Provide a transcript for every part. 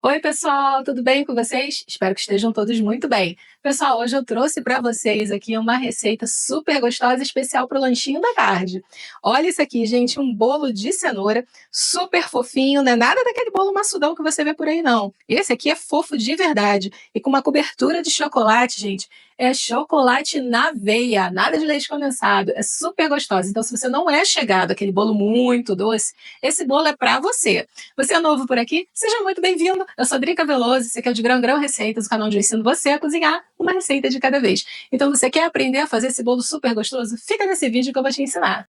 Oi, pessoal, tudo bem com vocês? Espero que estejam todos muito bem. Pessoal, hoje eu trouxe para vocês aqui uma receita super gostosa, especial para o lanchinho da tarde. Olha isso aqui, gente, um bolo de cenoura, super fofinho, não é nada daquele bolo maçudão que você vê por aí, não. Esse aqui é fofo de verdade e com uma cobertura de chocolate, gente. É chocolate na aveia, nada de leite condensado, é super gostosa. Então, se você não é chegado àquele bolo muito doce, esse bolo é para você. Você é novo por aqui? Seja muito bem-vindo! Eu sou Drica Veloso, esse aqui é o de Grão Grão Receitas, o canal onde eu ensino você a cozinhar uma receita de cada vez. Então, você quer aprender a fazer esse bolo super gostoso? Fica nesse vídeo que eu vou te ensinar.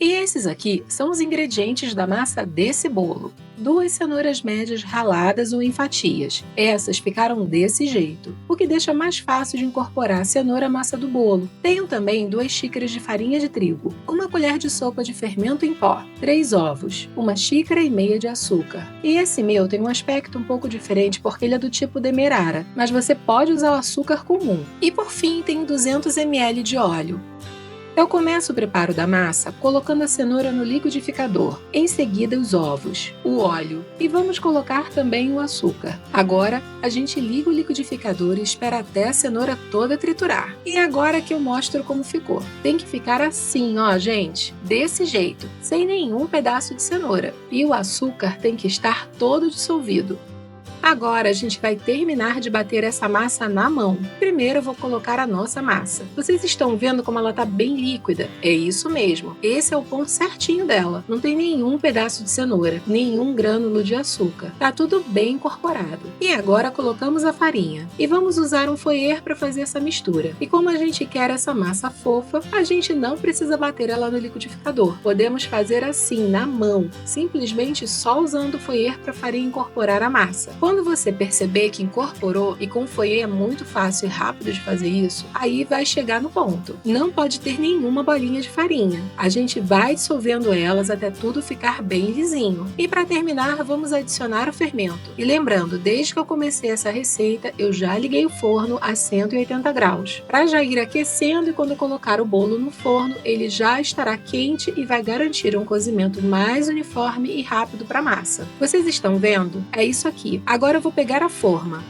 E esses aqui são os ingredientes da massa desse bolo. 2 cenouras médias raladas ou em fatias. Essas ficaram desse jeito, o que deixa mais fácil de incorporar a cenoura à massa do bolo. Tenho também 2 xícaras de farinha de trigo, 1 colher de sopa de fermento em pó, 3 ovos, 1 xícara e meia de açúcar. E esse meu tem um aspecto um pouco diferente porque ele é do tipo demerara, mas você pode usar o açúcar comum. E por fim tem 200 ml de óleo. Eu começo o preparo da massa colocando a cenoura no liquidificador, em seguida os ovos, o óleo e vamos colocar também o açúcar. Agora a gente liga o liquidificador e espera até a cenoura toda triturar. E agora que eu mostro como ficou. Tem que ficar assim, ó gente, desse jeito, sem nenhum pedaço de cenoura. E o açúcar tem que estar todo dissolvido. Agora a gente vai terminar de bater essa massa na mão. Primeiro eu vou colocar a nossa massa. Vocês estão vendo como ela está bem líquida? É isso mesmo, esse é o ponto certinho dela. Não tem nenhum pedaço de cenoura, nenhum grânulo de açúcar. Tá tudo bem incorporado. E agora colocamos a farinha. E vamos usar um fouet para fazer essa mistura. E como a gente quer essa massa fofa, a gente não precisa bater ela no liquidificador. Podemos fazer assim, na mão, simplesmente só usando o fouet para a farinha incorporar a massa. Quando você perceber que incorporou, e com fouet é muito fácil e rápido de fazer isso, aí vai chegar no ponto. Não pode ter nenhuma bolinha de farinha. A gente vai dissolvendo elas até tudo ficar bem lisinho. E para terminar, vamos adicionar o fermento. E lembrando, desde que eu comecei essa receita, eu já liguei o forno a 180 graus. Para já ir aquecendo e quando colocar o bolo no forno, ele já estará quente e vai garantir um cozimento mais uniforme e rápido para a massa. Vocês estão vendo? É isso aqui. Agora eu vou pegar a forma.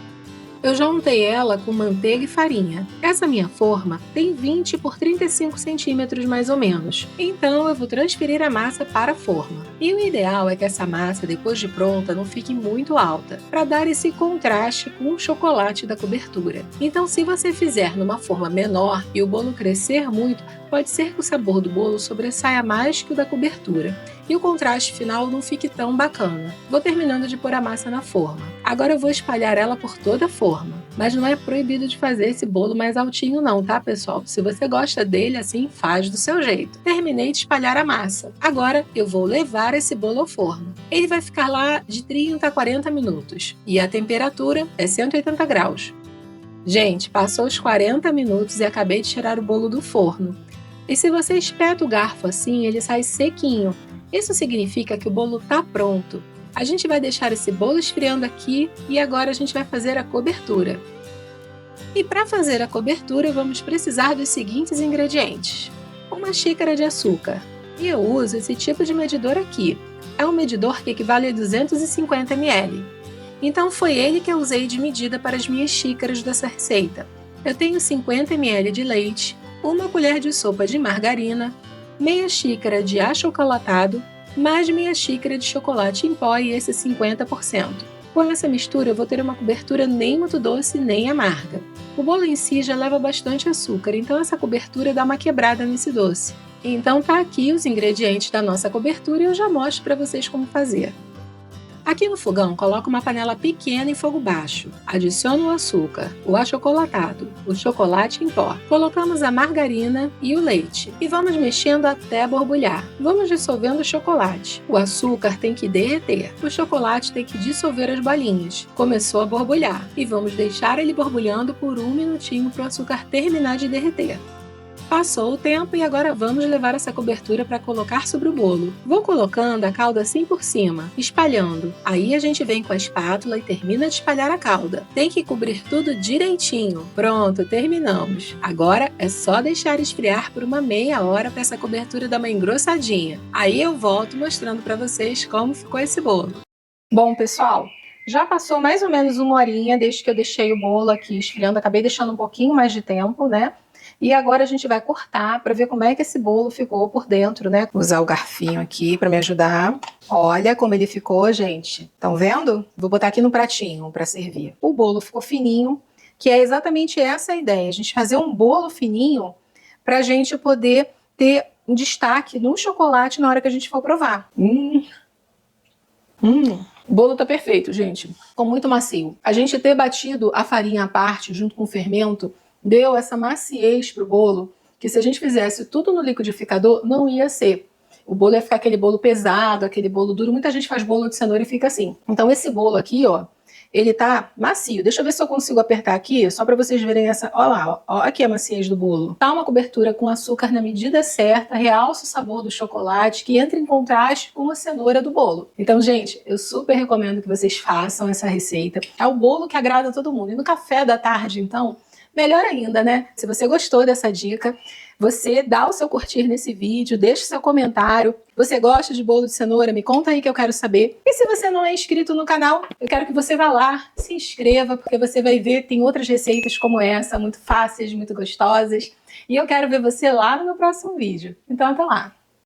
Eu já untei ela com manteiga e farinha. Essa minha forma tem 20 por 35 centímetros mais ou menos. Então eu vou transferir a massa para a forma. E o ideal é que essa massa, depois de pronta, não fique muito alta, para dar esse contraste com o chocolate da cobertura. Então se você fizer numa forma menor e o bolo crescer muito, pode ser que o sabor do bolo sobressaia mais que o da cobertura. E o contraste final não fique tão bacana. Vou terminando de pôr a massa na forma. Agora eu vou espalhar ela por toda a forma. Mas não é proibido de fazer esse bolo mais altinho não, tá pessoal? Se você gosta dele assim, faz do seu jeito. Terminei de espalhar a massa. Agora eu vou levar esse bolo ao forno. Ele vai ficar lá de 30 a 40 minutos. E a temperatura é 180 graus. Gente, passou os 40 minutos e acabei de tirar o bolo do forno. E se você espeta o garfo assim, ele sai sequinho. Isso significa que o bolo está pronto. A gente vai deixar esse bolo esfriando aqui e agora a gente vai fazer a cobertura. E para fazer a cobertura vamos precisar dos seguintes ingredientes. 1 xícara de açúcar. E eu uso esse tipo de medidor aqui. É um medidor que equivale a 250 ml. Então foi ele que eu usei de medida para as minhas xícaras dessa receita. Eu tenho 50 ml de leite, 1 colher de sopa de margarina, meia xícara de achocolatado, mais meia xícara de chocolate em pó e esse 50%. Com essa mistura eu vou ter uma cobertura nem muito doce nem amarga. O bolo em si já leva bastante açúcar, então essa cobertura dá uma quebrada nesse doce. Então tá aqui os ingredientes da nossa cobertura e eu já mostro para vocês como fazer. Aqui no fogão, coloco uma panela pequena em fogo baixo. Adiciono o açúcar, o achocolatado, o chocolate em pó. Colocamos a margarina e o leite. E vamos mexendo até borbulhar. Vamos dissolvendo o chocolate. O açúcar tem que derreter. O chocolate tem que dissolver as bolinhas. Começou a borbulhar. E vamos deixar ele borbulhando por 1 minutinho para o açúcar terminar de derreter. Passou o tempo e agora vamos levar essa cobertura para colocar sobre o bolo. Vou colocando a calda assim por cima, espalhando. Aí a gente vem com a espátula e termina de espalhar a calda. Tem que cobrir tudo direitinho. Pronto, terminamos. Agora é só deixar esfriar por uma meia hora para essa cobertura dar uma engrossadinha. Aí eu volto mostrando para vocês como ficou esse bolo. Bom, pessoal, já passou mais ou menos uma horinha desde que eu deixei o bolo aqui esfriando. Acabei deixando um pouquinho mais de tempo, né? E agora a gente vai cortar para ver como é que esse bolo ficou por dentro, né? Vou usar o garfinho aqui para me ajudar. Olha como ele ficou, gente. Estão vendo? Vou botar aqui no pratinho para servir. O bolo ficou fininho, que é exatamente essa a ideia. A gente fazer um bolo fininho para a gente poder ter um destaque no chocolate na hora que a gente for provar. O bolo tá perfeito, gente. Ficou muito macio. A gente ter batido a farinha à parte, junto com o fermento, deu essa maciez pro bolo, que se a gente fizesse tudo no liquidificador, não ia ser. O bolo ia ficar aquele bolo pesado, aquele bolo duro. Muita gente faz bolo de cenoura e fica assim. Então esse bolo aqui, ó, ele tá macio. Deixa eu ver se eu consigo apertar aqui, só para vocês verem essa... Ó lá, ó aqui a maciez do bolo. Tá uma cobertura com açúcar na medida certa, realça o sabor do chocolate, que entra em contraste com a cenoura do bolo. Então, gente, eu super recomendo que vocês façam essa receita. É o bolo que agrada a todo mundo. E no café da tarde, então, melhor ainda, né? Se você gostou dessa dica, você dá o seu curtir nesse vídeo, deixa o seu comentário. Você gosta de bolo de cenoura? Me conta aí que eu quero saber. E se você não é inscrito no canal, eu quero que você vá lá, se inscreva, porque você vai ver, tem outras receitas como essa, muito fáceis, muito gostosas. E eu quero ver você lá no meu próximo vídeo. Então, até lá!